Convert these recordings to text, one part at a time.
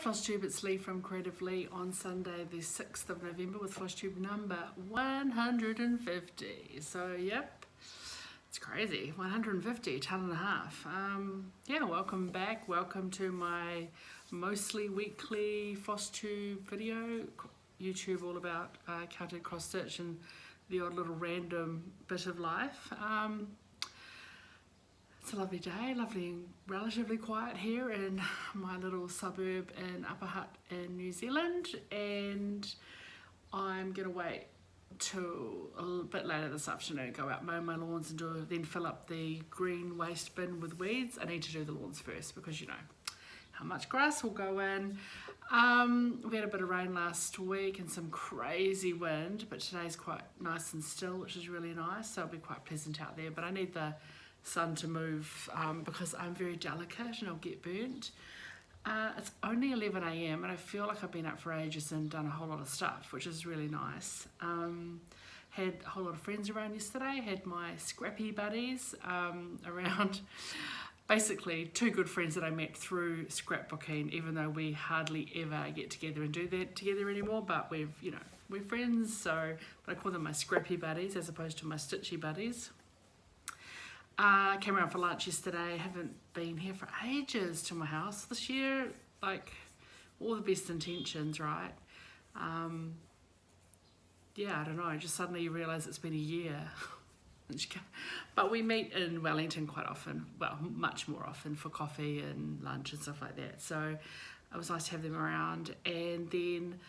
FLOSSTUBE, it's Leigh from Creative Leigh on Sunday the 6th of November with FLOSSTUBE number 150. So yep, it's crazy, 150, ton and a half. Yeah, welcome back, welcome to my mostly weekly FLOSSTUBE video. YouTube all about counted cross stitch and the odd little random bit of life. It's a lovely day, lovely and relatively quiet here in my little suburb in Upper Hutt in New Zealand, and I'm going to wait till a little bit later this afternoon, go out mow my lawns and then fill up the green waste bin with weeds. I need to do the lawns first because you know how much grass will go in. We had a bit of rain last week and some crazy wind, but today's quite nice and still, which is really nice, so it'll be quite pleasant out there, but I need the sun to move because I'm very delicate and I'll get burnt. It's only 11 AM and I feel like I've been up for ages and done a whole lot of stuff, which is really nice. Had a whole lot of friends around yesterday, had my scrappy buddies around. Basically, two good friends that I met through scrapbooking, even though we hardly ever get together and do that together anymore, but we're friends, so but I call them my scrappy buddies as opposed to my stitchy buddies. Came around for lunch yesterday, haven't been here for ages to my house this year, like all the best intentions, right? Yeah, I don't know, just suddenly you realise it's been a year. But we meet in Wellington quite often, well, much more often for coffee and lunch and stuff like that, so it was nice to have them around. And then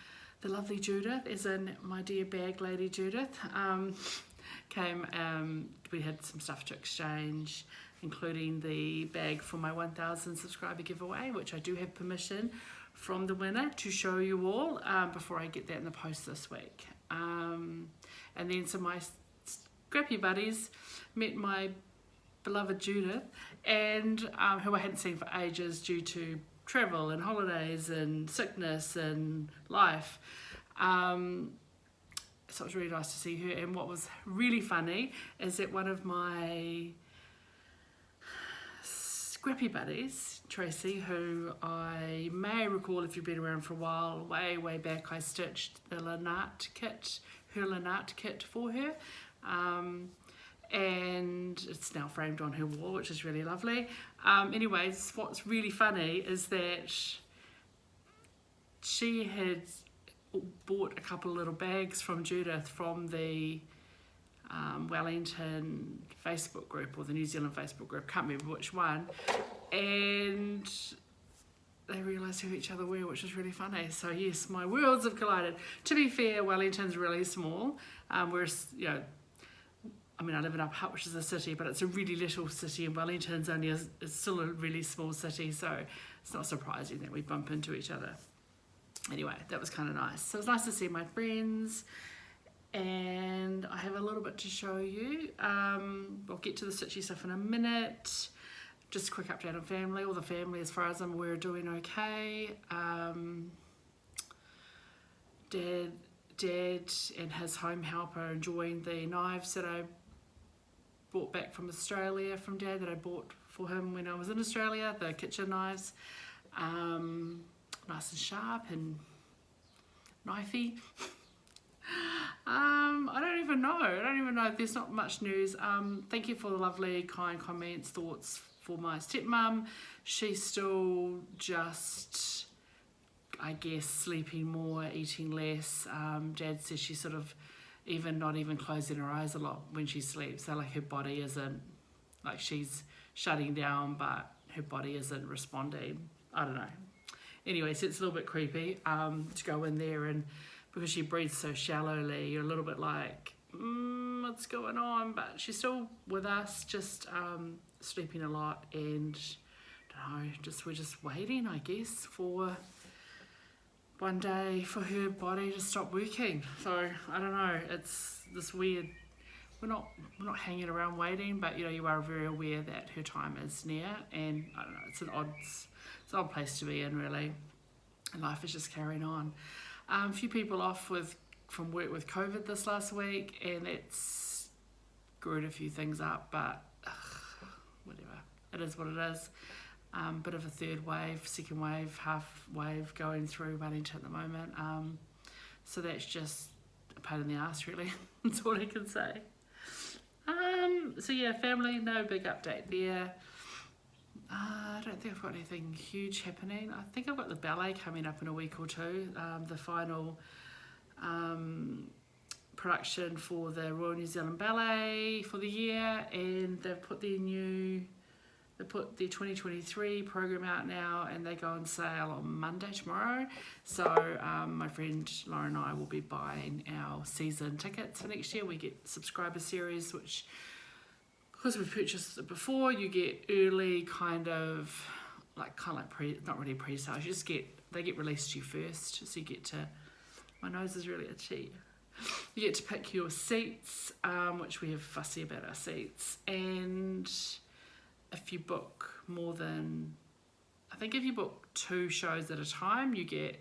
the lovely Judith, as in my dear bag lady Judith, came. We had some stuff to exchange, including the bag for my 1,000 subscriber giveaway, which I do have permission from the winner to show you all before I get that in the post this week. And then some of my scrappy buddies met my beloved Judith, and who I hadn't seen for ages due to travel and holidays and sickness and life. So it was really nice to see her. And what was really funny is that one of my scrappy buddies, Tracy, who I may recall if you've been around for a while, way back, I stitched the Lynette kit, her Lynette kit for her. And it's now framed on her wall, which is really lovely. Anyways, what's really funny is that she had bought a couple of little bags from Judith from the Wellington Facebook group or the New Zealand Facebook group, can't remember which one, and they realised who each other were, which was really funny. So yes, my worlds have collided. To be fair, Wellington's really small, whereas, you know, I mean, I live in Upper Hutt, which is a city, but it's a really little city, and Wellington's only it's still a really small city, so it's not surprising that we bump into each other. Anyway, that was kind of nice. So it was nice to see my friends, and I have a little bit to show you. I'll get to the stitchy stuff in a minute. Just a quick update on family. All the family, as far as I'm aware, are doing okay. Dad and his home helper are enjoying the knives that I brought back from Australia from Dad, that I bought for him when I was in Australia, the kitchen knives. Nice and sharp and knifey. I don't even know. There's not much news. Thank you for the lovely, kind comments, thoughts for my stepmom. She's still just, I guess, sleeping more, eating less. Dad says she's sort of not even closing her eyes a lot when she sleeps. So like her body isn't, like she's shutting down, but her body isn't responding. I don't know. Anyway, so it's a little bit creepy to go in there, and because she breathes so shallowly, you're a little bit like, what's going on? But she's still with us, just sleeping a lot, and I don't know, we're just waiting, I guess, for one day for her body to stop working. So I don't know, it's this weird. We're not hanging around waiting, but you know, you are very aware that her time is near, and I don't know, it's an odd place to be in, really, and life is just carrying on. A few people off from work with COVID this last week, and it's screwed a few things up, but whatever, it is what it is. Bit of a third wave, second wave, half wave going through Wellington at the moment. So that's just a pain in the ass, really. That's all I can say. So yeah, family, no big update there. I don't think I've got anything huge happening. I think I've got the ballet coming up in a week or two. The final production for the Royal New Zealand Ballet for the year, and they've put the 2023 program out now, and they go on sale on Monday, tomorrow. So my friend Lauren and I will be buying our season tickets for next year. We get subscriber series, which, because we've purchased it before, you get early kind of like not really pre-sales. They get released to you first, so you get to. My nose is really itchy. You get to pick your seats, which we have fussy about our seats, and if you book if you book 2 shows at a time, you get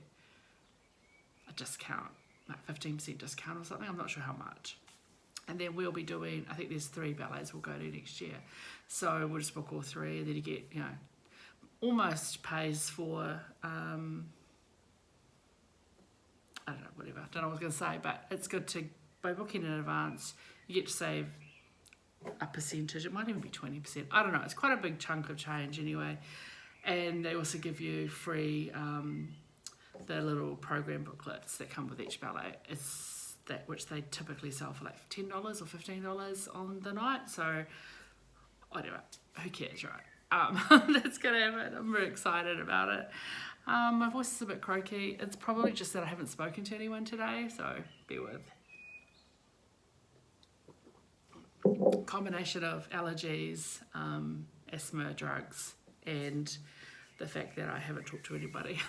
a discount, like 15% discount or something. I'm not sure how much. And then we'll be doing, I think there's 3 ballets we'll go to next year. So we'll just book all 3, and then you get, almost pays for, I don't know, whatever. I don't know what I was going to say, but it's good to, by booking in advance, you get to save a percentage. It might even be 20%. I don't know. It's quite a big chunk of change anyway. And they also give you free the little program booklets that come with each ballet. It's that which they typically sell for like $10 or $15 on the night. So whatever. Who cares, right? That's going to happen. I'm very excited about it. My voice is a bit croaky. It's probably just that I haven't spoken to anyone today, so bear with. Combination of allergies, asthma, drugs, and the fact that I haven't talked to anybody.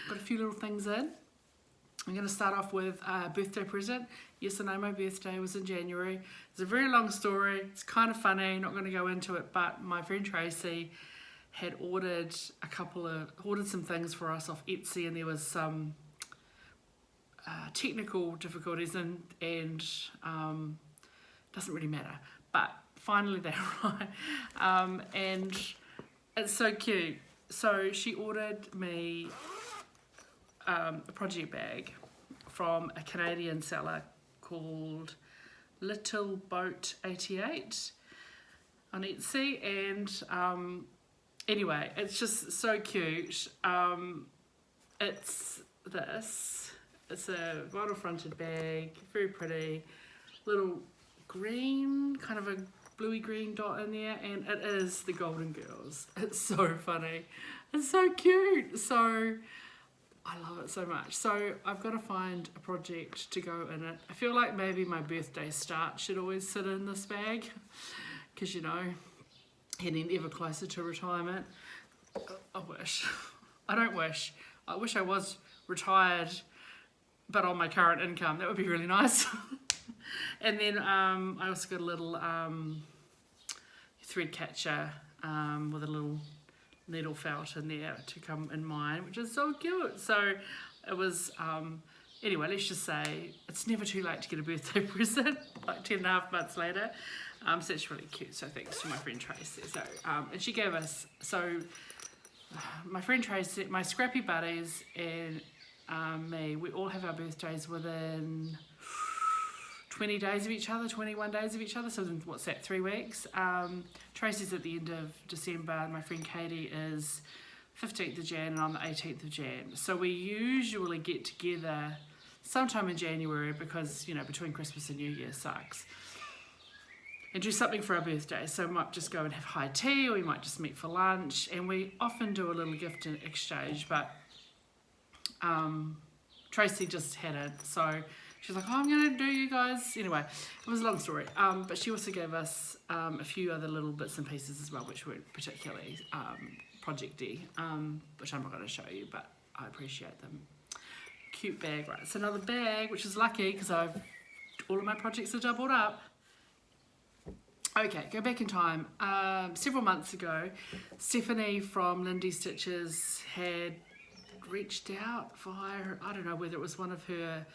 Got a few little things in. I'm going to start off with a birthday present. Yes, I know my birthday was in January. It's a very long story. It's kind of funny. Not going to go into it, but my friend Tracy had ordered some things for us off Etsy, and there was some technical difficulties, and doesn't really matter. But finally they arrived, and it's so cute. So she ordered me a project bag from a Canadian seller called Little Boat 88 on Etsy, and anyway, it's just so cute. It's a vinyl fronted bag, very pretty, little green, kind of a bluey green dot in there, and it is the Golden Girls. It's so funny. It's so cute. So I love it so much. So I've got to find a project to go in it. I feel like maybe my birthday start should always sit in this bag, because heading ever closer to retirement. I wish. I don't wish. I wish I was retired, but on my current income. That would be really nice. And then I also got a little thread catcher with a little needle felt in there to come in mine, which is so cute. So it was, anyway, let's just say it's never too late to get a birthday present, like 10.5 months later. So it's really cute. So thanks to my friend Tracy. So, and she gave us, so my friend Tracy, my scrappy buddies and me, we all have our birthdays within 20 days of each other, 21 days of each other. So what's that, 3 weeks? Tracy's at the end of December, and my friend Katie is 15th of Jan, and I'm the 18th of Jan. So we usually get together sometime in January because, between Christmas and New Year sucks. And do something for our birthday. So we might just go and have high tea, or we might just meet for lunch. And we often do a little gift exchange, but Tracy just had it. So she's like, oh, I'm going to do you guys. Anyway, it was a long story. But she also gave us a few other little bits and pieces as well, which weren't particularly projecty, which I'm not going to show you, but I appreciate them. Cute bag, right? It's another bag, which is lucky because all of my projects are doubled up. Okay, go back in time. Several months ago, Stephanie from Lundy Stitches had reached out via, I don't know whether it was one of her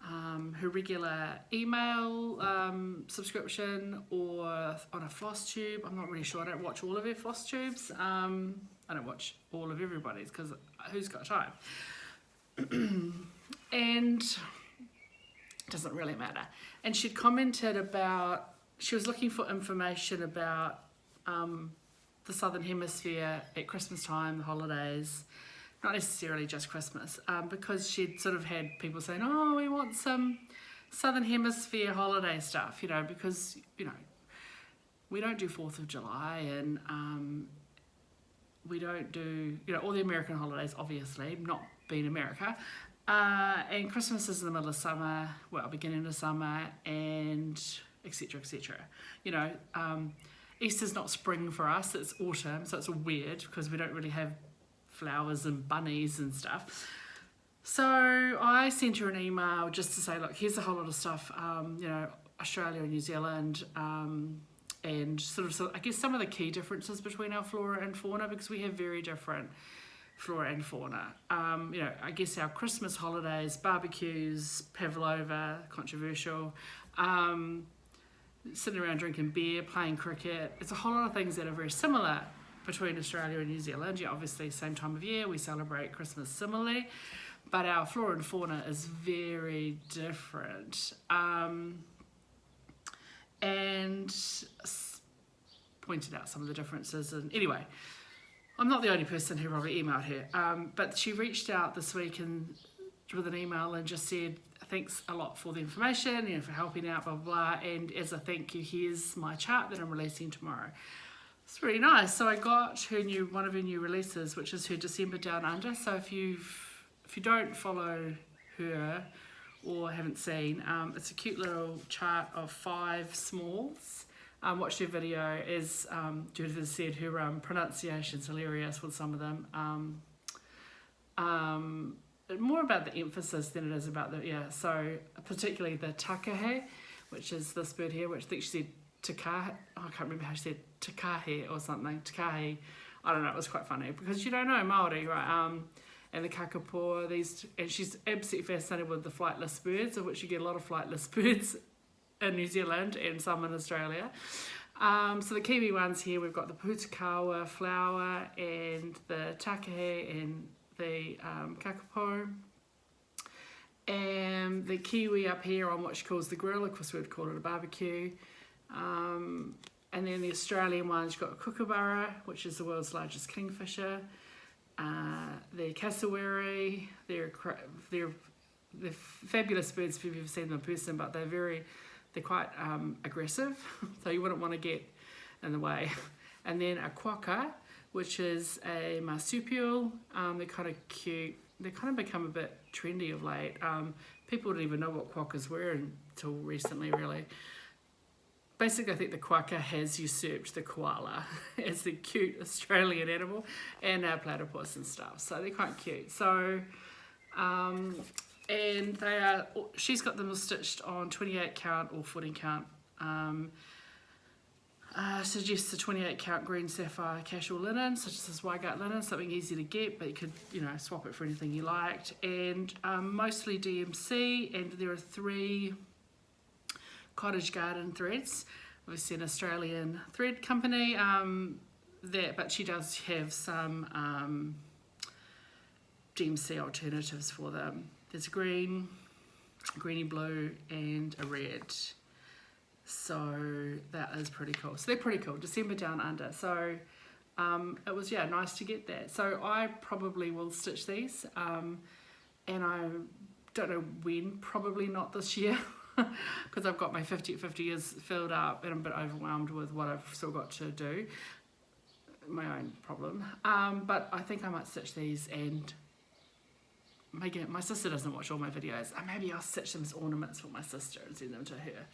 her regular email subscription or on a FLOSSTUBE. I'm not really sure. I don't watch all of her FLOSSTUBEs. I don't watch all of everybody's because who's got time? And it doesn't really matter. And she'd commented about, she was looking for information about the Southern Hemisphere at Christmas time, the holidays, not necessarily just Christmas, because she'd sort of had people saying, oh, we want some Southern Hemisphere holiday stuff, you know, because, you know, we don't do 4th of July and we don't do, you know, all the American holidays, obviously, not being America. And Christmas is in the middle of summer, well, beginning of summer, and etc., etc. You know, Easter's not spring for us, it's autumn, so it's weird because we don't really have flowers and bunnies and stuff. So I sent her an email just to say, look, here's a whole lot of stuff, you know, Australia and New Zealand, and sort of, I guess some of the key differences between our flora and fauna, because we have very different flora and fauna. You know, I guess our Christmas holidays, barbecues, pavlova, controversial, sitting around drinking beer, playing cricket. It's a whole lot of things that are very similar between Australia and New Zealand. Yeah, obviously same time of year, we celebrate Christmas similarly, but our flora and fauna is very different. And pointed out some of the differences. And anyway, I'm not the only person who probably emailed her, but she reached out this week with an email and just said, thanks a lot for the information, you know, for helping out, blah, blah, blah, and as a thank you, here's my chart that I'm releasing tomorrow. It's really nice. So I got her one of her new releases, which is her December Down Under. So if you don't follow her or haven't seen, it's a cute little chart of 5 smalls. Watched her video. As Judith has said, her pronunciation's hilarious with some of them. More about the emphasis than it is about the, yeah, so particularly the takahe, which is this bird here, which I think she said takahe, oh, I can't remember how she said takahe or something, takahe, I don't know, it was quite funny, because you don't know Māori, right, and the kakapo, and she's absolutely fascinated with the flightless birds, of which you get a lot of flightless birds in New Zealand and some in Australia. So the Kiwi ones here, we've got the putakawa flower and the takahe and the kakapo, and the kiwi up here on what she calls the grill, of course we'd call it a barbecue, and then the Australian ones, you've got a kookaburra, which is the world's largest kingfisher, the cassowary, they're fabulous birds if you've ever seen them in person, but they're quite aggressive, so you wouldn't want to get in the way. And then a quokka, which is a marsupial. They're kind of cute. They kind of become a bit trendy of late. People didn't even know what quokkas were until recently, really. Basically, I think the quokka has usurped the koala as the cute Australian animal, and our platypus and stuff. So they're quite cute. So, and she's got them stitched on 28 count or 14 count. Suggests a 28 count green sapphire casual linen, such as this Waigart linen, something easy to get, but you could, you know, swap it for anything you liked. And mostly DMC, and there are 3 cottage garden threads. Obviously an Australian thread company, but she does have some DMC alternatives for them. There's a green, greeny blue, and a red. So that is pretty cool. So they're pretty cool. December Down Under. So it was, yeah, nice to get that. So I probably will stitch these, and I don't know when, probably not this year, because I've got my 50 years filled up and I'm a bit overwhelmed with what I've still got to do. My own problem. But I think I might stitch these, and maybe my sister doesn't watch all my videos. Maybe I'll stitch them as ornaments for my sister and send them to her.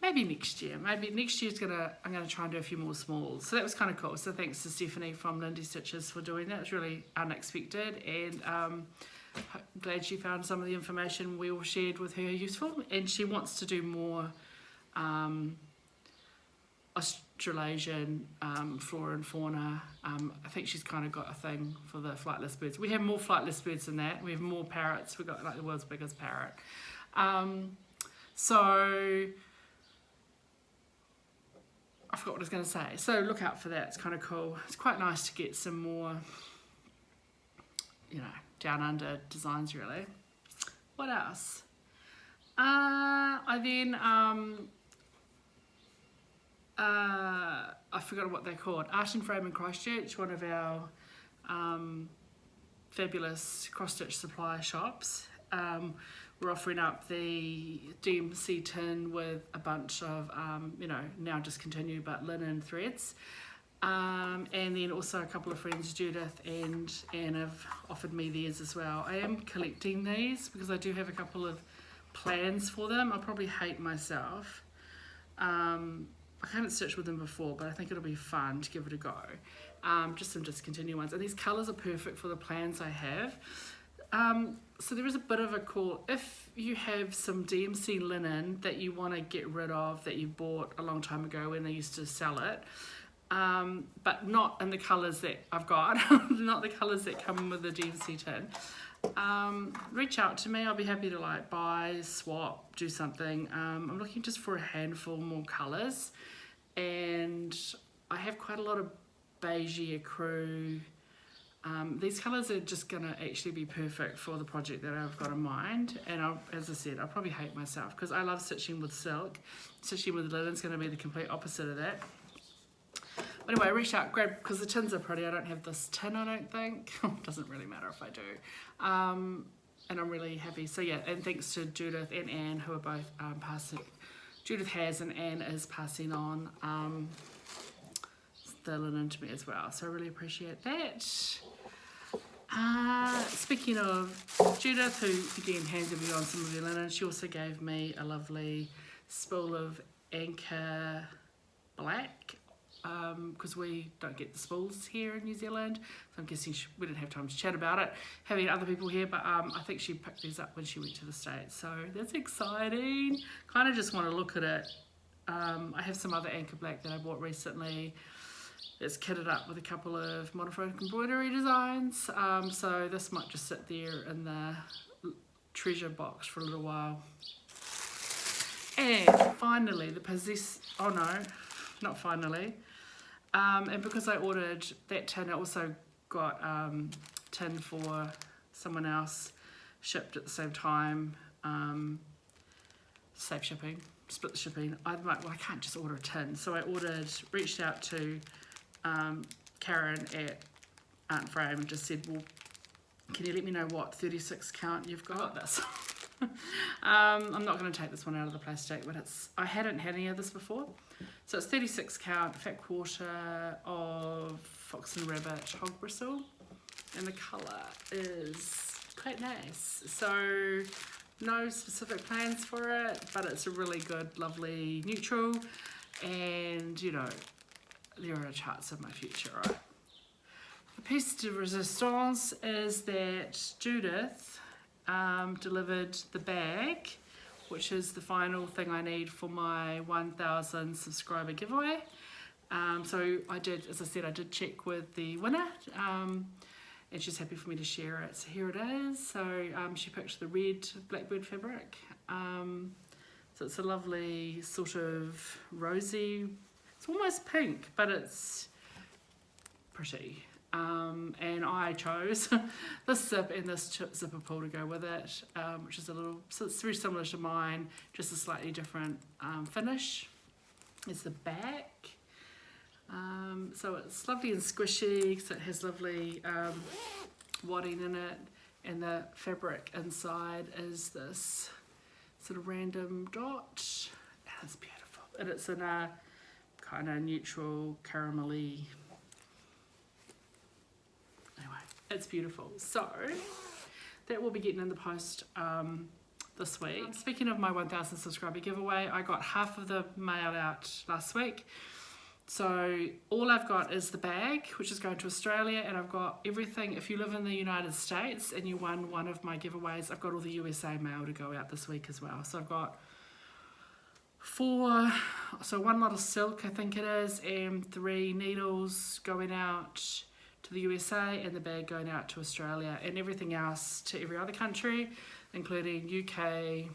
Maybe next year. Maybe next year's I'm gonna try and do a few more smalls. So that was kind of cool. So thanks to Stephanie from Lundy Stitches for doing that. It was really unexpected, and glad she found some of the information we all shared with her useful. And she wants to do more Australasian flora and fauna. I think she's kind of got a thing for the flightless birds. We have more flightless birds than that. We have more parrots. We've got like the world's biggest parrot. So I forgot what I was going to say. So look out for that. It's kind of cool. It's quite nice to get some more, you know, down under designs really. What else? I then I forgot what they're called. Art and Frame in Christchurch, one of our fabulous cross-stitch supply shops. We're offering up the DMC tin with a bunch of, you know, now discontinued but linen threads. And then also a couple of friends, Judith and Anne, have offered me theirs as well. I am collecting these because I do have a couple of plans for them. I'll probably hate myself. I haven't stitched with them before, but I think it'll be fun to give it a go. Just some discontinued ones. And these colours are perfect for the plans I have. So there is a bit of a call. If you have some DMC linen that you want to get rid of, that you bought a long time ago when they used to sell it, but not in the colours that I've got, not the colours that come with the DMC tin, reach out to me. I'll be happy to like buy, swap, do something. I'm looking just for a handful more colours, and I have quite a lot of beige crew. These colours are just going to actually be perfect for the project that I've got in mind, and as I said, I'll probably hate myself because I love stitching with silk. Stitching with linen is going to be the complete opposite of that. But anyway, reach out, grab, because the tins are pretty. I don't have this tin, I don't think. Doesn't really matter if I do. And I'm really happy. So yeah, and thanks to Judith and Anne, who are both passing. Judith has, and Anne is passing on the linen to me as well. So I really appreciate that. Speaking of Judith, who again handed me on some of the linen, she also gave me a lovely spool of Anchor Black, because we don't get the spools here in New Zealand, so I'm guessing we didn't have time to chat about it, having other people here, but I think she picked these up when she went to the States, so that's exciting. Kind of just want to look at it. I have some other Anchor Black that I bought recently. It's kitted up with a couple of monophonic embroidery designs, so this might just sit there in the treasure box for a little while. And finally, the oh no, not finally. And because I ordered that tin, I also got tin for someone else, shipped at the same time. Save shipping, split the shipping. I'm like, well, I can't just order a tin. So I reached out to Karen at Art and Frame and just said, well, can you let me know what 36 count you've got? This. I'm not going to take this one out of the plastic, but I hadn't had any of this before. So it's 36 count, fat quarter of fox and rabbit hog bristle, and the colour is quite nice. So no specific plans for it, but it's a really good, lovely neutral, and you know, there are charts of my future, right? The piece de resistance is that Judith delivered the bag, which is the final thing I need for my 1,000 subscriber giveaway. So I did, as I said, I did check with the winner, and she's happy for me to share it. So here it is. So she picked the red Blackbird fabric. So it's a lovely sort of rosy, it's almost pink, but it's pretty. And I chose this zip and this zipper pull to go with it, which is so it's very similar to mine, just a slightly different finish. It's the back. So it's lovely and squishy, so it has lovely wadding in it, and the fabric inside is this sort of random dot. And it's beautiful, and it's in a kind of neutral caramelly. Anyway, it's beautiful. So that will be getting in the post this week. Speaking of my 1,000 subscriber giveaway, I got half of the mail out last week. So all I've got is the bag, which is going to Australia, and I've got everything. If you live in the United States and you won one of my giveaways, I've got all the USA mail to go out this week as well. So I've got one lot of silk, I think it is, and 3 needles going out to the USA, and the bag going out to Australia, and everything else to every other country, including UK,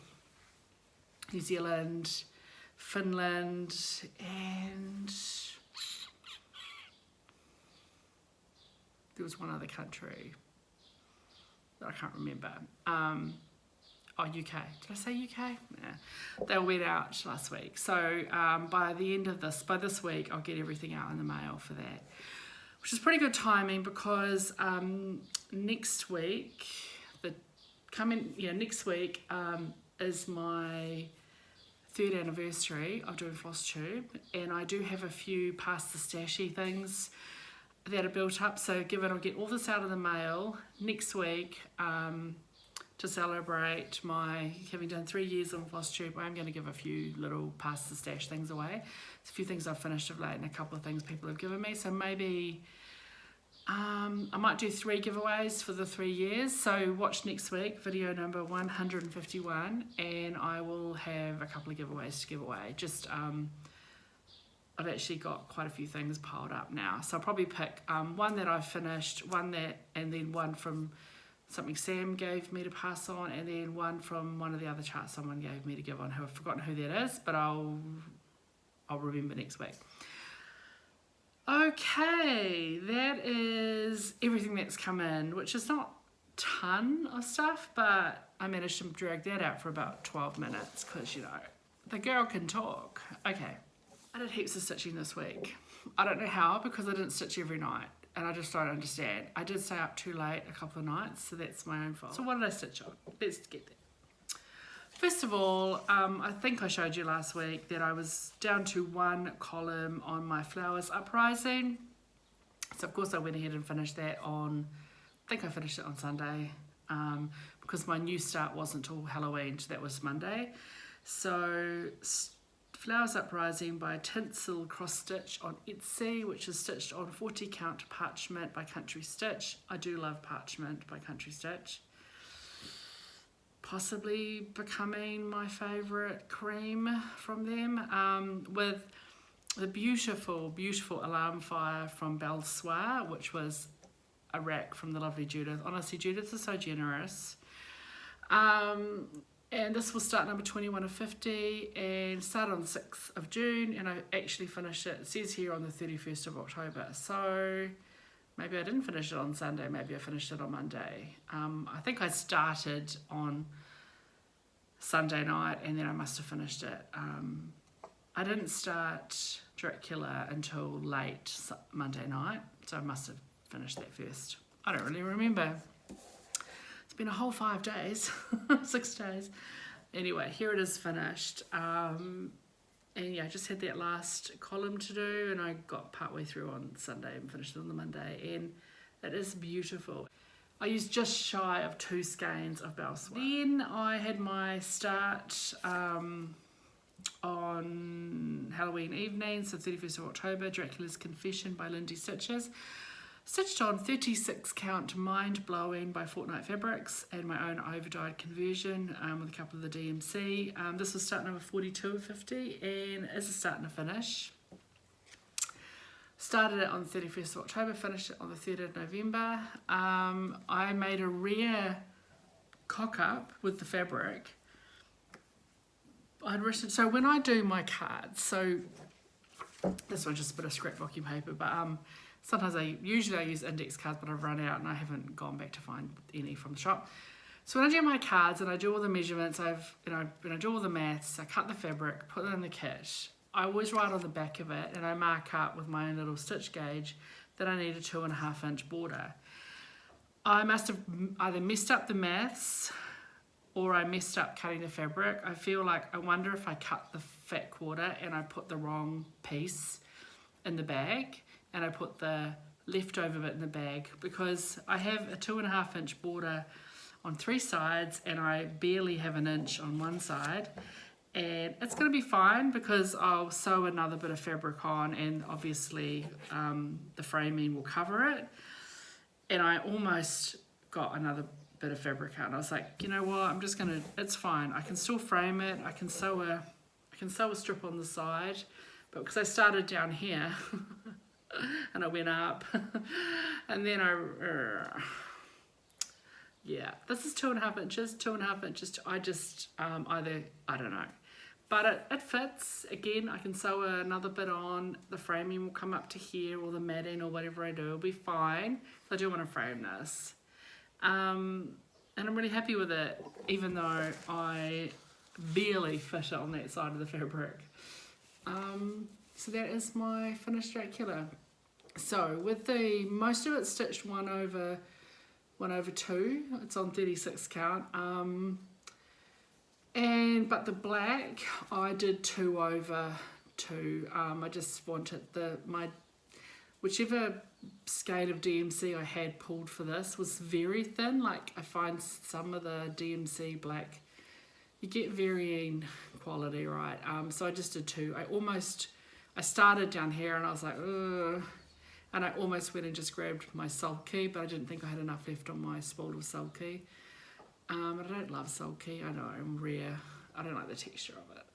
New Zealand, Finland, and there was one other country that I can't remember. Oh, UK. Did I say UK? Yeah. They all went out last week. So by this week, I'll get everything out in the mail for that, which is pretty good timing because next week, next week is my 3rd anniversary of doing FLOSSTUBE, and I do have a few past the stashy things that are built up. So given I'll get all this out of the mail next week to celebrate my having done 3 years on FLOSSTUBE, I'm going to give a few little past the stash things away. There's a few things I've finished of late and a couple of things people have given me. So maybe I might do 3 giveaways for the 3 years. So watch next week, video number 151, and I will have a couple of giveaways to give away. Just I've actually got quite a few things piled up now. So I'll probably pick one that I've finished, and then one from something Sam gave me to pass on, and then one from one of the other charts someone gave me to give on, who I've forgotten who that is, but I'll remember next week. Okay, that is everything that's come in, which is not a ton of stuff, but I managed to drag that out for about 12 minutes because, the girl can talk. Okay, I did heaps of stitching this week. I don't know how, because I didn't stitch every night, and I just don't understand. I did stay up too late a couple of nights, so that's my own fault. So what did I stitch on? Let's get there. First of all, I think I showed you last week that I was down to 1 column on my flowers Uprising. So of course I went ahead and finished that I think I finished it on Sunday, because my new start wasn't till Halloween, so that was Monday. So Flowers Uprising by Tinsel cross stitch on Etsy, which is stitched on 40 count Parchment by Country Stitch. I do love Parchment by Country Stitch. Possibly becoming my favourite cream from them, with the beautiful, beautiful Alarm Fire from Belle Soie, which was a rack from the lovely Judith. Honestly, Judith is so generous. And this will start number 21 of 50 and start on the 6th of June, and I actually finished it says here on the 31st of October. So maybe I didn't finish it on Sunday, maybe I finished it on Monday. I think I started on Sunday night and then I must have finished it. I didn't start Dracula until late Monday night, so I must have finished that first. I don't really remember. It's been a whole 5 days, 6 days. Anyway, here it is finished. And yeah, I just had that last column to do, and I got partway through on Sunday and finished it on the Monday, and it is beautiful. I used just shy of 2 skeins of Belle Soie. Then I had my start on Halloween evening, so 31st of October, Dracula's Confession by Lundy Stitches. Stitched on 36 count Mindblowing by Fortnight Fabrics, and my own overdyed conversion with a couple of the DMC. This was start number 42 of 50 and is a start and a finish. Started it on the 31st of October, finished it on the 3rd of November. I made a rare cock-up with the fabric. I'd written, so when I do my cards, so this one's just a bit of scrapbooking paper, but sometimes usually I use index cards, but I've run out and I haven't gone back to find any from the shop. So when I do my cards and I do all the measurements, when I do all the maths, I cut the fabric, put it in the kit. I always write on the back of it and I mark up with my own little stitch gauge that I need a 2.5 inch border. I must have either messed up the maths or I messed up cutting the fabric. I feel like, I wonder if I cut the fat quarter and I put the wrong piece in the bag, and I put the leftover bit in the bag, because I have a 2.5 inch border on 3 sides and I barely have an inch on one side, and it's going to be fine because I'll sew another bit of fabric on, and obviously the framing will cover it. And I almost got another bit of fabric out, and I was like, you know what, it's fine, I can still frame it, I can sew a strip on the side, but because I started down here and I went up and then yeah, this is 2.5 inches, I just I don't know, but it fits. Again, I can sew another bit on. The framing will come up to here, or the matting, or whatever I do, it'll be fine. I do want to frame this. And I'm really happy with it, even though I barely fit it on that side of the fabric. So that is my finished Dracula. So with most of it stitched 1/2, it's on 36 count. But the black I did 2/2. I just wanted whichever scale of DMC I had pulled for this was very thin. Like, I find some of the DMC black, you get varying quality, right? So I just did 2. I started down here and I was like, ugh. And I almost went and just grabbed my sulky, but I didn't think I had enough left on my spool of sulky. I don't love sulky, I know, I'm rare. I don't like the texture of it.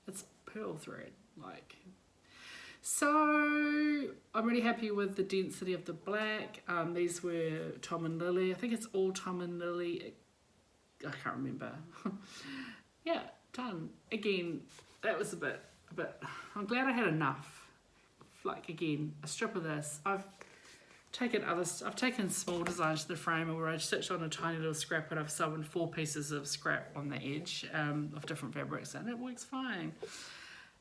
It's pearl thread, like. So I'm really happy with the density of the black. These were Tom and Lily. I think it's all Tom and Lily. I can't remember. Yeah, done. Again, that was a bit. I'm glad I had enough. Like, again, a strip of this. I've taken small designs to the frame where I stitched on a tiny little scrap, and I've sewn 4 pieces of scrap on the edge of different fabrics, and it works fine.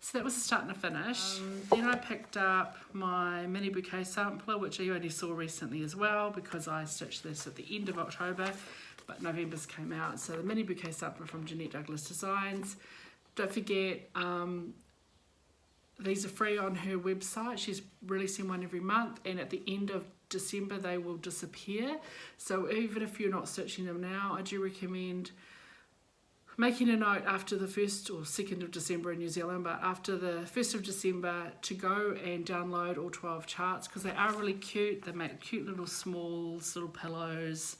So that was a start and a finish. Then I picked up my mini bouquet sampler, which I only saw recently as well, because I stitched this at the end of October, but November's came out. So the mini bouquet sampler from Jeannette Douglas Designs. Don't forget, these are free on her website. She's releasing one every month, and at the end of December they will disappear. So even if you're not stitching them now, I do recommend making a note after the 1st or 2nd of December in New Zealand, but after the 1st of December to go and download all 12 charts, because they are really cute. They make cute little smalls, little pillows.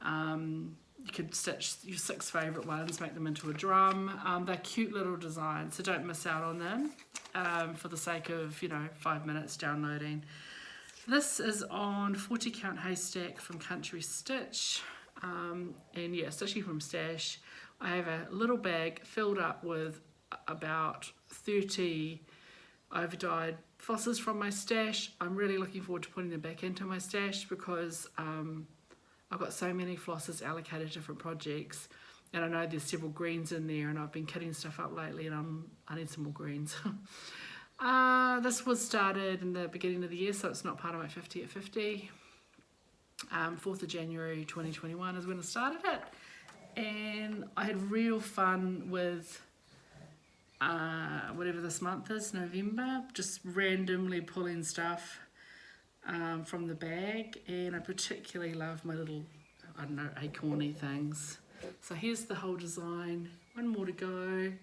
You could stitch your 6 favourite ones, make them into a drum. They're cute little designs, so don't miss out on them for the sake of, 5 minutes downloading. This is on 40 count Haystack from Country Stitch. And yeah, stitching from Stash. I have a little bag filled up with about 30 overdyed flosses from my stash. I'm really looking forward to putting them back into my stash, because I've got so many flosses allocated to different projects, and I know there's several greens in there, and I've been kitting stuff up lately, and I need some more greens. This was started in the beginning of the year, so it's not part of my 50 at 50. 4th of January 2021 is when I started it, and I had real fun with whatever this month is, November, just randomly pulling stuff from the bag, and I particularly love my little, I don't know, acorny things. So here's the whole design, one more to go,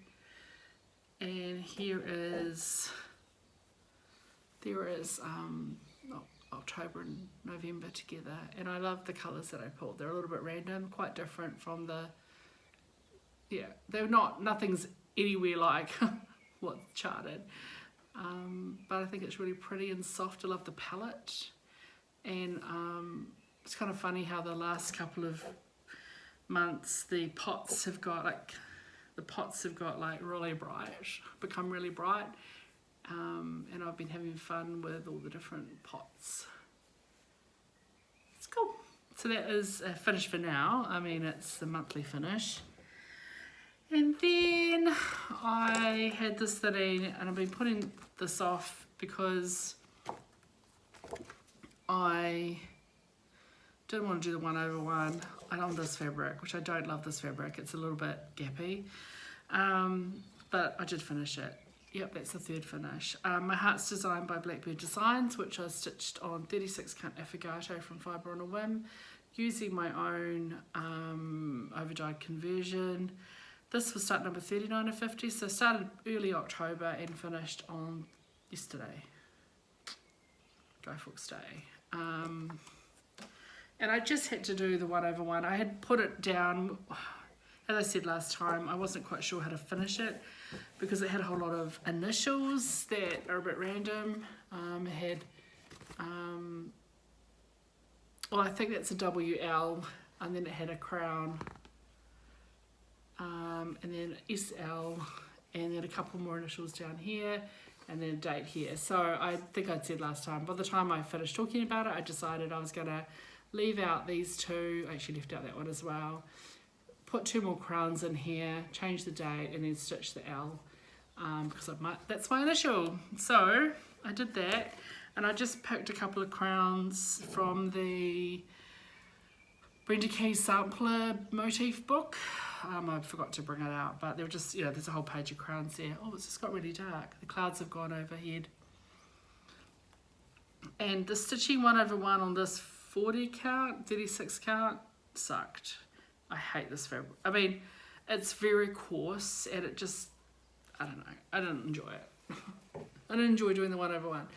and there is October and November together, and I love the colours that I pulled. They're a little bit random, quite different from nothing's anywhere like what's charted. But I think it's really pretty and soft. I love the palette, and it's kind of funny how the last couple of months the pots have got really bright, become really bright, and I've been having fun with all the different pots. It's cool. So that is a finish for now. I mean, it's the monthly finish. And then I had this sitting, and I've been putting this off because I didn't want to do the 1/1. I love this fabric, which I don't love this fabric. It's a little bit gappy, but I did finish it. Yep, that's the 3rd finish. My heart's designed by Blackbird Designs, which I stitched on 36 count Affogato from Fibre on a Whim, using my own overdyed conversion. This was start number 39 of 50, so started early October and finished on yesterday, Dry Forks Day. And I just had to do the 1/1. I had put it down, as I said last time, I wasn't quite sure how to finish it because it had a whole lot of initials that are a bit random. It had, well, I think that's a WL, and then it had a crown. and then SL, and then a couple more initials down here, and then a date here. So I think I'd said last time, by the time I finished talking about it, I decided I was going to leave out these two. I actually left out that one as well. Put 2 more crowns in here, change the date, and then stitch the L, because that's my initial. So I did that, and I just picked a couple of crowns from the Brenda Key's sampler motif book. I forgot to bring it out, but they were just, there's a whole page of crowns there. Oh, it's just got really dark. The clouds have gone overhead. And the stitching 1/1 on this 40 count, 36 count, sucked. I hate this fabric. I mean, it's very coarse, and it just, I don't know, I didn't enjoy it. I didn't enjoy doing the 1/1.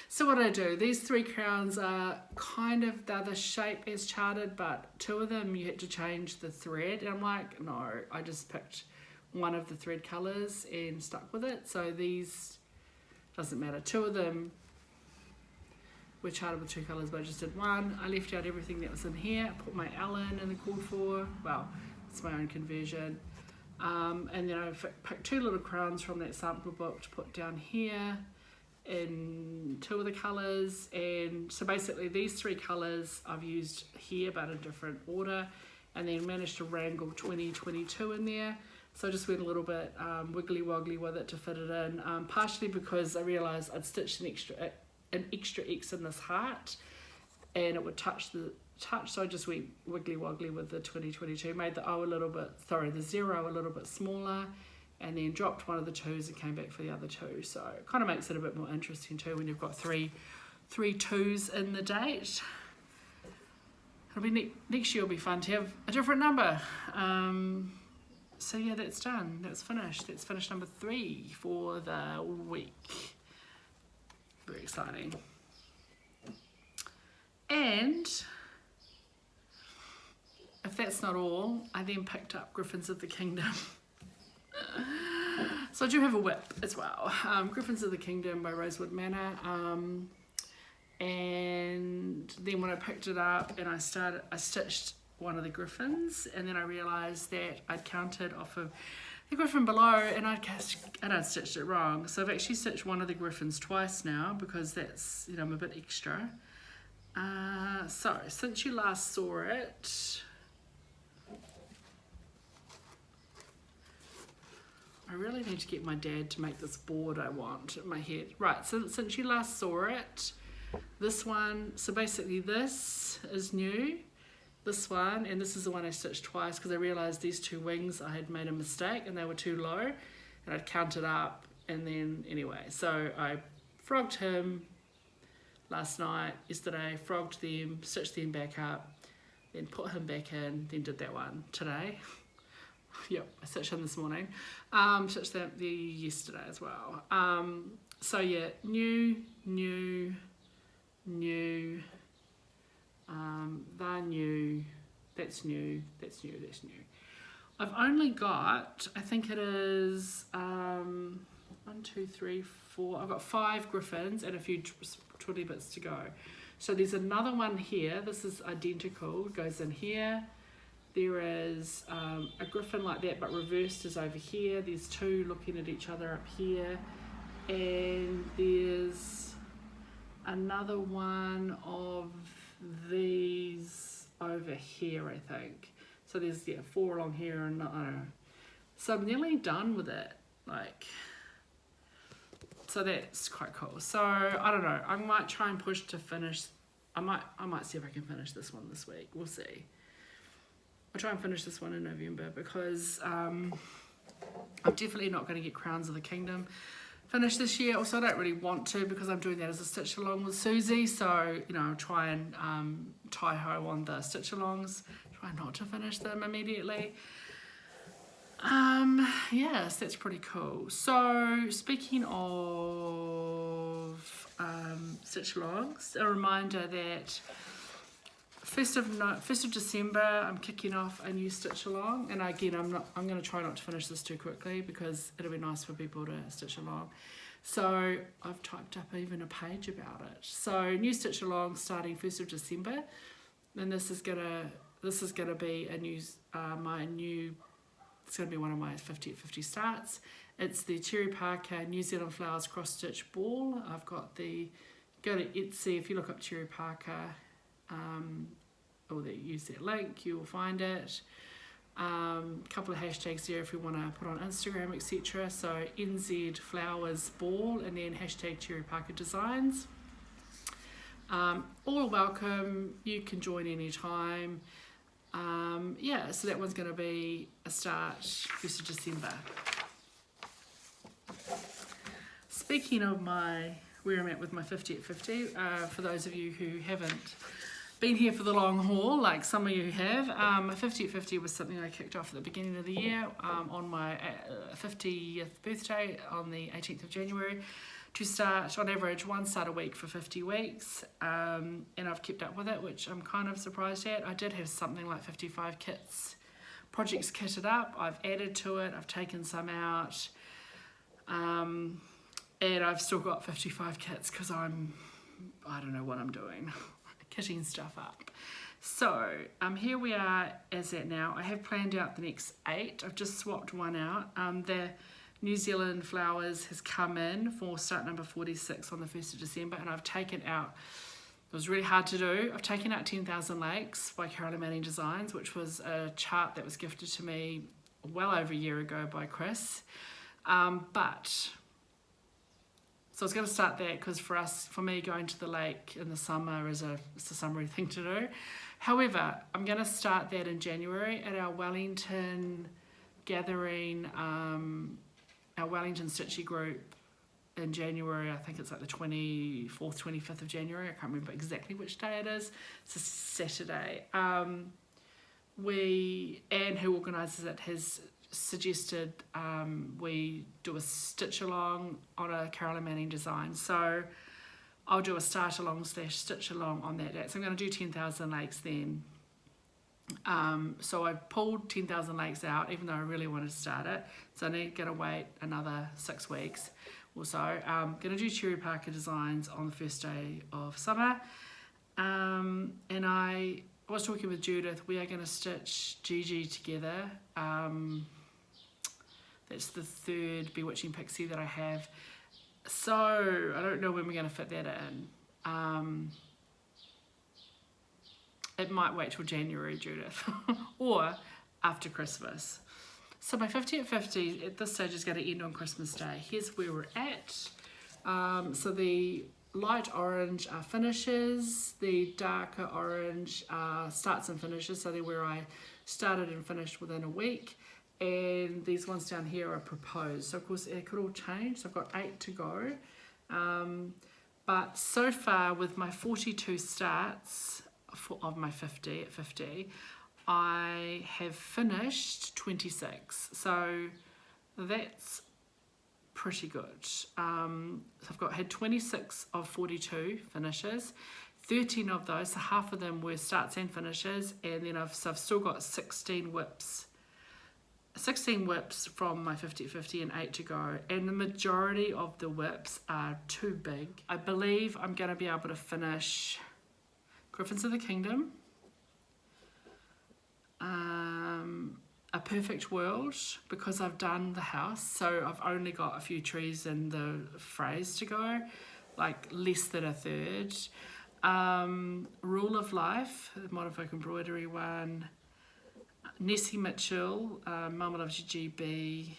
So what did I do? These 3 crowns are kind of, they're the shape as charted, but 2 of them you had to change the thread. And I'm like, no, I just picked one of the thread colours and stuck with it. So these, doesn't matter. 2 of them were charted with 2 colours, but I just did one. I left out everything that was in here. I put my L in the called for. Well, it's my own conversion. And then I picked 2 little crowns from that sample book to put down here in 2 of the colours. And so basically these 3 colours I've used here, but in different order, and then managed to wrangle 2022 in there. So I just went a little bit wiggly woggly with it to fit it in, partially because I realised I'd stitched an extra X in this heart, and it would touch, so I just went wiggly woggly with the 2022, made the the 0 a little bit smaller, and then dropped one of the 2s and came back for the other 2. So it kind of makes it a bit more interesting too when you've got three 2s in the date. It'll be next year will be fun to have a different number. So yeah, that's done. That's finished. That's finished number 3 for the week. Very exciting. And if that's not all, I then picked up Griffins of the Kingdom. So I do have a whip as well. Griffins of the Kingdom by Rosewood Manor. And then when I picked it up and I stitched one of the Griffins, and then I realised that I'd counted off of the Griffin below, and I'd stitched it wrong. So I've actually stitched one of the Griffins twice now, because that's, I'm a bit extra. So since you last saw it, I really need to get my dad to make this board I want in my head. Right, so since you last saw it, this one, so basically this is new, this one, and this is the one I stitched twice because I realised these 2 wings I had made a mistake and they were too low, and I'd counted up, and then anyway, so I frogged him yesterday, frogged them, stitched them back up, then put him back in, then did that one today. Yep, I stitched him this morning. Stitched that yesterday as well. So yeah, new, they're new, that's new, that's new, that's new. I've only got, I think it is 1, 2, 3, 4, I've got 5 Griffins and a few twiddly bits to go. So there's another one here, this is identical, it goes in here. There is a Griffin like that, but reversed is over here. There's 2 looking at each other up here. And there's another one of these over here, I think. So there's 4 along here, and I don't know. So I'm nearly done with it. So that's quite cool. So I don't know. I might try and push to finish. I might see if I can finish this one this week. We'll see. I'll try and finish this one in November, because I'm definitely not going to get Crowns of the Kingdom finished this year. Also, I don't really want to, because I'm doing that as a stitch along with Susie. So, I'll try and tie-ho on the stitch alongs. Try not to finish them immediately. Yes, that's pretty cool. So, speaking of stitch alongs, a reminder that 1st of December, I'm kicking off a new stitch along, and again, I'm going to try not to finish this too quickly, because it'll be nice for people to stitch along. So I've typed up even a page about it. So new stitch along starting 1st of December, and this is gonna be a new my new it's going to be one of my 50 at 50 starts. It's the Cherry Parker New Zealand Flowers Cross Stitch Ball. I've got go to Etsy, if you look up Cherry Parker, or use that link, you will find it. Couple of hashtags there if you want to put on Instagram, etc. So NZ Flowers Ball and then hashtag Cherry Parker Designs. All welcome, you can join anytime. Yeah, so that one's going to be a start 1st of December. Speaking of where I'm at with my 50 at 50, for those of you who haven't been here for the long haul, like some of you have, my 50 at 50 was something I kicked off at the beginning of the year on my 50th birthday on the 18th of January, to start on average one start a week for 50 weeks, and I've kept up with it, which I'm kind of surprised at. I did have something like 55 projects kitted up. I've added to it, I've taken some out, and I've still got 55 kits because I don't know what I'm doing. Kitting stuff up. So here we are as at now. I have planned out the next 8. I've just swapped one out. The New Zealand Flowers has come in for start number 46 on the 1st of December, and I've taken out, it was really hard to do, I've taken out 10,000 Lakes by Year Designs, which was a chart that was gifted to me well over a year ago by Chris. So I was going to start that because for me, going to the lake in the summer it's a summery thing to do. However, I'm going to start that in January at our Wellington gathering, our Wellington Stitchy group in January. I think it's like the 24th, 25th of January. I can't remember exactly which day it is. It's a Saturday. Anne, who organises it, has suggested we do a stitch along on a Carolyn Manning design, so I'll do a start along / stitch along on that day. So I'm going to do 10,000 Lakes then. So I pulled 10,000 Lakes out, even though I really wanted to start it, so I'm going to wait another 6 weeks or so. I'm going to do Cherry Parker Designs on the first day of summer, and I was talking with Judith. We are going to stitch Gigi together. That's the 3rd Bewitching Pixie that I have. So I don't know when we're going to fit that in. It might wait till January, Judith, or after Christmas. So my 50 at 50 at this stage is going to end on Christmas Day. Here's where we're at. So the light orange are finishes, the darker orange are starts and finishes, so they're where I started and finished within a week, and these ones down here are proposed. So of course it could all change, so I've got 8 to go, but so far with my 42 starts of my 50 at 50, I have finished 26, so that's pretty good. So I've had 26 of 42 finishes, 13 of those, so half of them were starts and finishes, and then I've still got 16 whips from my 50 at 50 and 8 to go, and the majority of the whips are too big. I believe I'm going to be able to finish Griffins of the Kingdom, A Perfect World, because I've done the house, so I've only got a few trees and the phrase to go, like less than a third. Rule of Life, the Modern Folk Embroidery one, Nessie Mitchell, Mama Loves You GB,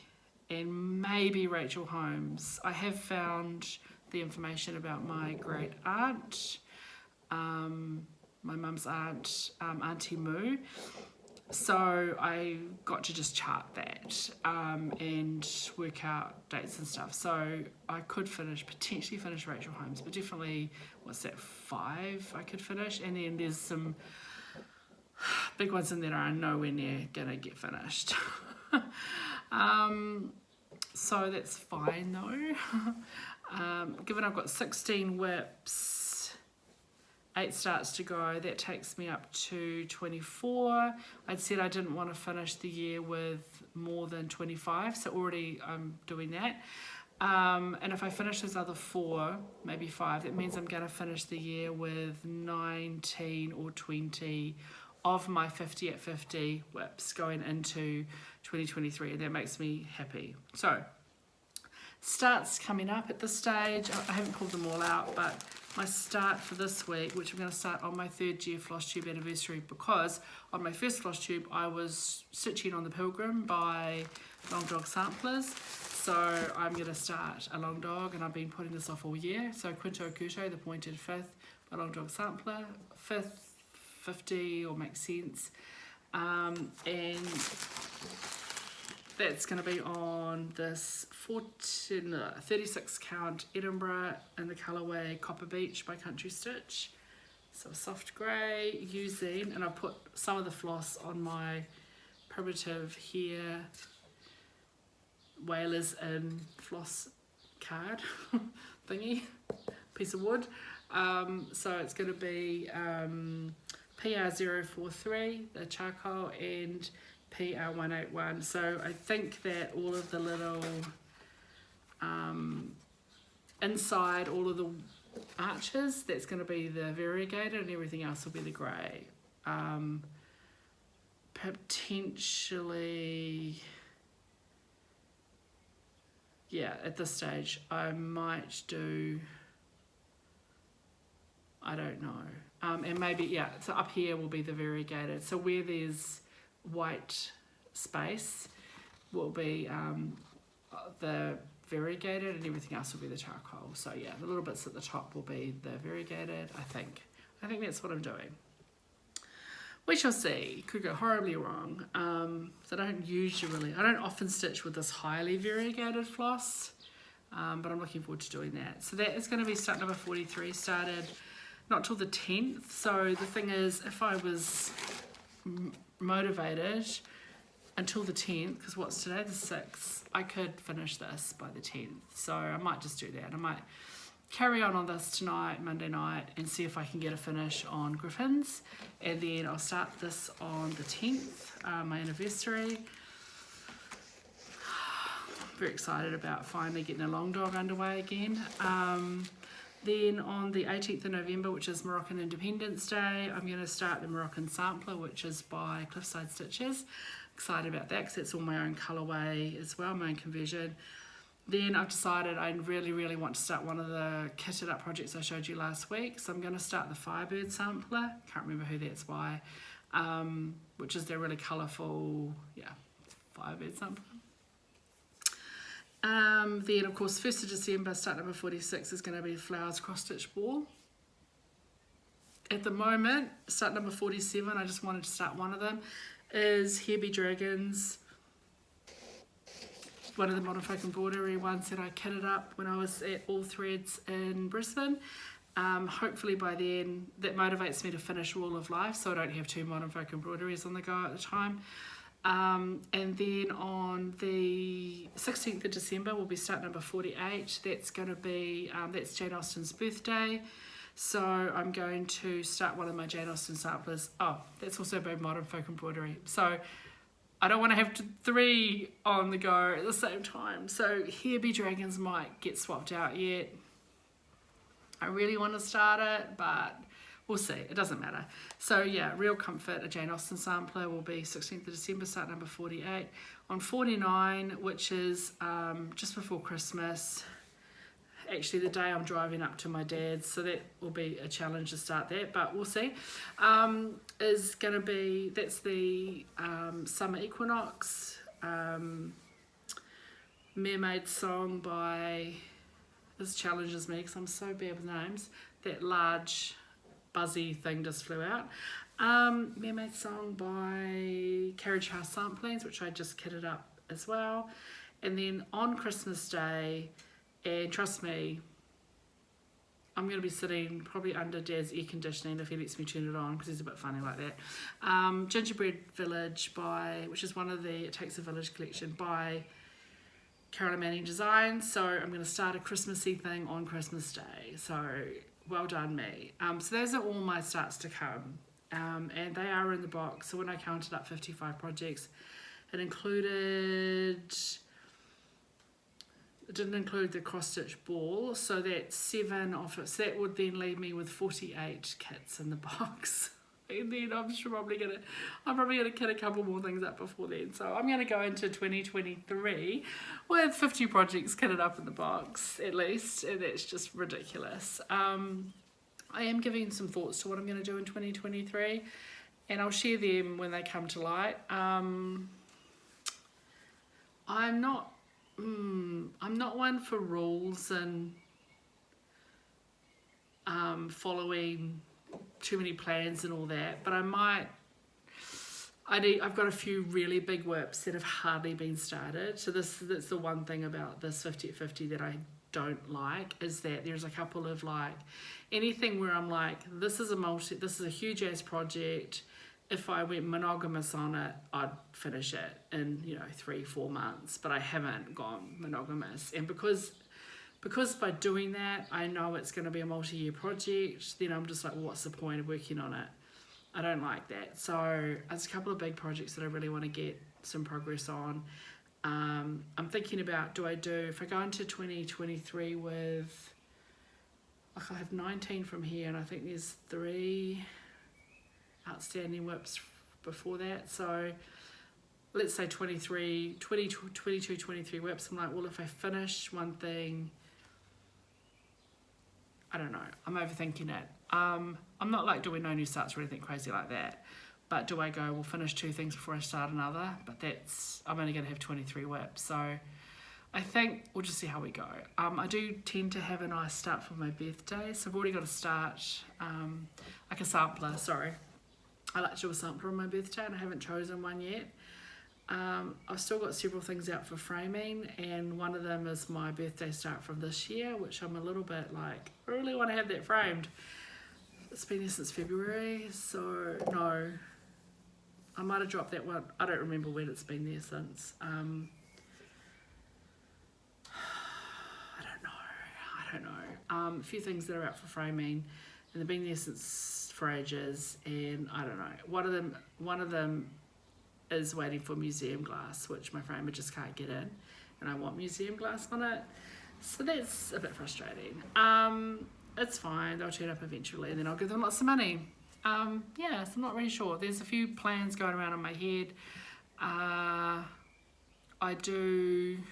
and maybe Rachel Holmes. I have found the information about my great aunt, my mum's aunt, Auntie Moo. So I got to just chart that and work out dates and stuff. So I could potentially finish Rachel Holmes, but definitely, 5 I could finish. And then there's some big ones in there are nowhere near gonna get finished. So that's fine though. Given I've got 16 whips, 8 starts to go, that takes me up to 24. I'd said I didn't want to finish the year with more than 25, so already I'm doing that. And if I finish those other 4, maybe 5, that means I'm going to finish the year with 19 or 20 of my 50 at 50 whips going into 2023, and that makes me happy. So starts coming up at this stage. I haven't pulled them all out, but my start for this week, which I'm going to start on my 3rd year FLOSSTUBE anniversary, because on my first FLOSSTUBE I was stitching on the Pilgrim by Long Dog Samplers. So I'm going to start a long dog, and I've been putting this off all year. So Quinto Cuto, the pointed 5th by Long Dog Sampler, 5th, 50 or makes sense. And that's going to be on this 36 count Edinburgh in the colourway Copper Beach by Country Stitch. So a soft grey, using, and I've put some of the floss on my primitive here whalers in floss card thingy, piece of wood. So it's going to be PR043, the charcoal, and PR181. So I think that all of the little inside, all of the arches, that's going to be the variegated, and everything else will be the grey. Potentially, yeah, at this stage I might do, I don't know, and maybe, yeah, so up here will be the variegated. So where there's white space will be the variegated, and everything else will be the charcoal. So yeah, the little bits at the top will be the variegated, I think that's what I'm doing. We shall see. Could go horribly wrong. So I don't often stitch with this highly variegated floss, but I'm looking forward to doing that. So that is going to be start number 43, started not till the 10th. So the thing is, if I was motivated until the 10th, because what's today, the 6th, I could finish this by the 10th. So I might just do that. I might carry on this tonight, Monday night, and see if I can get a finish on Griffins, and then I'll start this on the 10th, my anniversary. Very excited about finally getting a long dog underway again. Then on the 18th of November, which is Moroccan Independence Day, I'm going to start the Moroccan Sampler, which is by Cliffside Stitches. Excited about that because it's all my own colourway as well, my own conversion. Then I've decided I really want to start one of the kitted up projects I showed you last week. So I'm going to start the Firebird Sampler. Can't remember who that's by, which is their really colourful, yeah, Firebird Sampler. Then of course 1st of December, start number 46 is going to be Flowers Cross Stitch Ball. At the moment, start number 47, I just wanted to start one of them, is Here Be Dragons. One of the Modern Folk Embroidery ones that I kitted up when I was at All Threads in Brisbane. Hopefully by then, that motivates me to finish Rule of Life, so I don't have 2 Modern Folk Embroideries on the go at the time. And then on the 16th of December will be start number 48. That's going to be, that's Jane Austen's birthday. So I'm going to start one of my Jane Austen samplers. Oh, that's also by Modern Folk Embroidery. So I don't want to have 3 on the go at the same time. So Here Be Dragons might get swapped out yet. I really want to start it, but we'll see. It doesn't matter. So yeah, Real Comfort, a Jane Austen sampler, will be 16th of December, start number 48. On 49, which is just before Christmas, actually the day I'm driving up to my dad's, so that will be a challenge to start that, but we'll see. Is going to be, that's the Summer Equinox Mermaid Song by, this challenges me because I'm so bad with names, that large buzzy thing just flew out. Mermaid Song by Carriage House Samplings, which I just kitted up as well. And then on Christmas Day, and trust me, I'm going to be sitting probably under Dad's air conditioning if he lets me turn it on, because he's a bit funny like that. Gingerbread Village by, which is one of the It Takes a Village collection by Carolyn Manning Designs. So I'm going to start a Christmassy thing on Christmas Day. So well done me. So those are all my starts to come. And they are in the box. So when I counted up 55 projects, it didn't include the cross-stitch ball, so that's 7 of it. So that would then leave me with 48 kits in the box. And then I'm probably gonna kit a couple more things up before then. So I'm gonna go into 2023 with 50 projects kitted up in the box at least, and that's just ridiculous. I am giving some thoughts to what I'm gonna do in 2023, and I'll share them when they come to light. I'm not one for rules and following too many plans and all that, but I've got a few really big whips that have hardly been started. So that's the one thing about this 50 at 50 that I don't like, is that there's a couple of like anything where I'm like, this is a huge ass project. If I went monogamous on it, I'd finish it in 3-4 months, but I haven't gone monogamous. And because by doing that, I know it's going to be a multi-year project, then I'm just like, well, what's the point of working on it? I don't like that. So there's a couple of big projects that I really want to get some progress on. I'm thinking about, if I go into 2023 with, like I have 19 from here, and I think there's 3 outstanding whips before that. So let's say 22, 23 whips. I'm like, well, if I finish one thing, I don't know, I'm overthinking it. I'm not like doing no new starts or anything crazy like that, but do I go, we'll finish 2 things before I start another? But I'm only going to have 23 whips, so I think we'll just see how we go. I do tend to have a nice start for my birthday, so I've already got a start, like a sampler, sorry. I like to do a sampler on my birthday, and I haven't chosen one yet. I've still got several things out for framing, and one of them is my birthday start from this year, which I'm a little bit like, I really want to have that framed. It's been there since February, so no, I might have dropped that one. I don't remember when it's been there since. I don't know. A few things that are out for framing, and they've been there since for ages, and I don't know. One of them is waiting for museum glass, which my framer just can't get in, and I want museum glass on it, so that's a bit frustrating. It's fine, they'll turn up eventually, and then I'll give them lots of money. Yeah, so I'm not really sure. There's a few plans going around in my head. I don't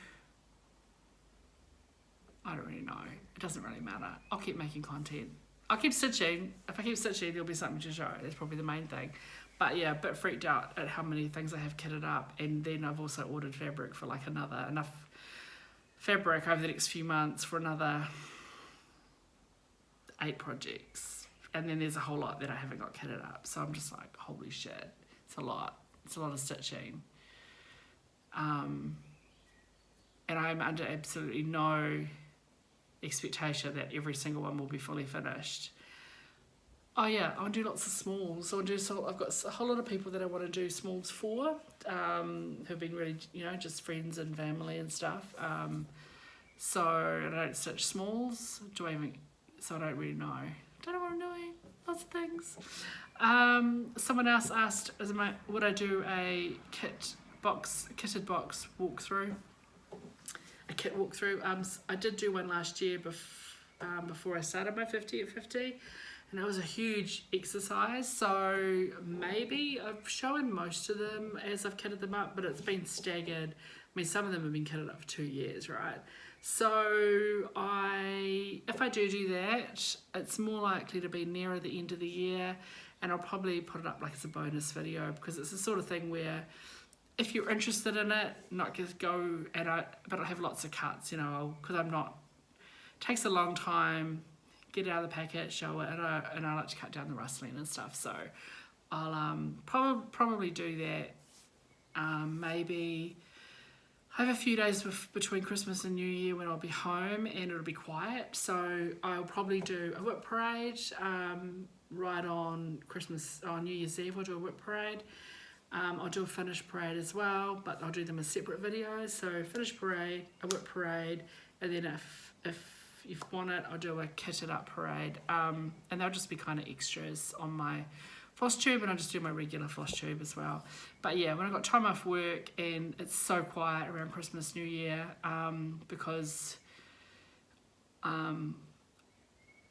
really know. It doesn't really matter. I'll keep making content. I'll keep stitching. If I keep stitching, there'll be something to show. That's probably the main thing. But yeah, a bit freaked out at how many things I have kitted up, and then I've also ordered fabric for like enough fabric over the next few months for another 8 projects, and then there's a whole lot that I haven't got kitted up, so I'm just like, holy shit, it's a lot of stitching, and I'm under absolutely no expectation that every single one will be fully finished. Oh yeah, I want to do lots of smalls. I've got a whole lot of people that I want to do smalls for, who've been really, just friends and family and stuff. So I don't stitch smalls. So I don't really know. Don't know what I'm doing. Lots of things. Someone else asked, would I do a kitted box walkthrough? A kit walkthrough. I did do one last year before I started my 50 at 50. And it was a huge exercise, so maybe I've shown most of them as I've kitted them up, but it's been staggered. I mean, some of them have been kitted up for 2 years, right? So if I do that, it's more likely to be nearer the end of the year, and I'll probably put it up like as a bonus video, because it's the sort of thing where if you're interested in it, not just go at it, but I have lots of cuts, because it takes a long time. Get it out of the packet, show it, and I like to cut down the rustling and stuff, so I'll probably do that. Maybe I have a few days between Christmas and New Year when I'll be home and it'll be quiet, so I'll probably do a whip parade right on New Year's Eve. I'll do a whip parade. I'll do a finish parade as well, but I'll do them as separate videos. So finish parade, a whip parade, and then if you want it, I'll do a kitted up parade, and they'll just be kind of extras on my floss tube, and I'll just do my regular floss tube as well. But yeah, when I got time off work and it's so quiet around Christmas, New Year, because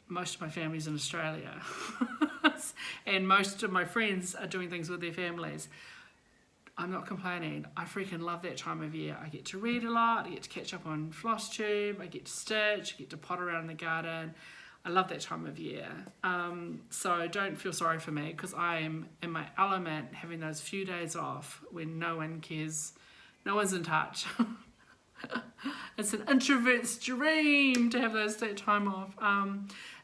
most of my family's in Australia, and most of my friends are doing things with their families. I'm not complaining. I freaking love that time of year. I get to read a lot, I get to catch up on FLOSSTUBE, I get to stitch, I get to pot around in the garden. I love that time of year. So don't feel sorry for me, because I am in my element having those few days off when no one cares, no one's in touch. It's an introvert's dream to have that time off.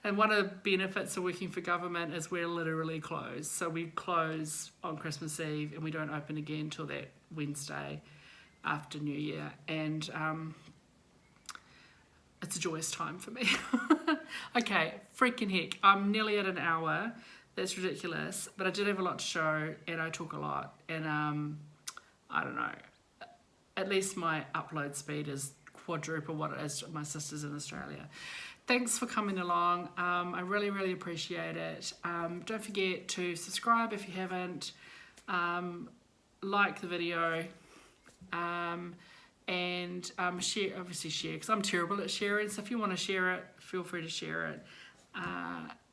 And one of the benefits of working for government is we're literally closed. So we close on Christmas Eve and we don't open again until that Wednesday after New Year. And it's a joyous time for me. Okay, freaking heck. I'm nearly at an hour. That's ridiculous. But I did have a lot to show and I talk a lot. And I don't know. At least my upload speed is quadruple what it is to my sisters in Australia. Thanks for coming along. I really, really appreciate it. Don't forget to subscribe if you haven't. Like the video. And share, obviously share, because I'm terrible at sharing. So if you want to share it, feel free to share it.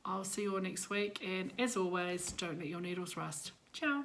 I'll see you all next week. And as always, don't let your needles rust. Ciao.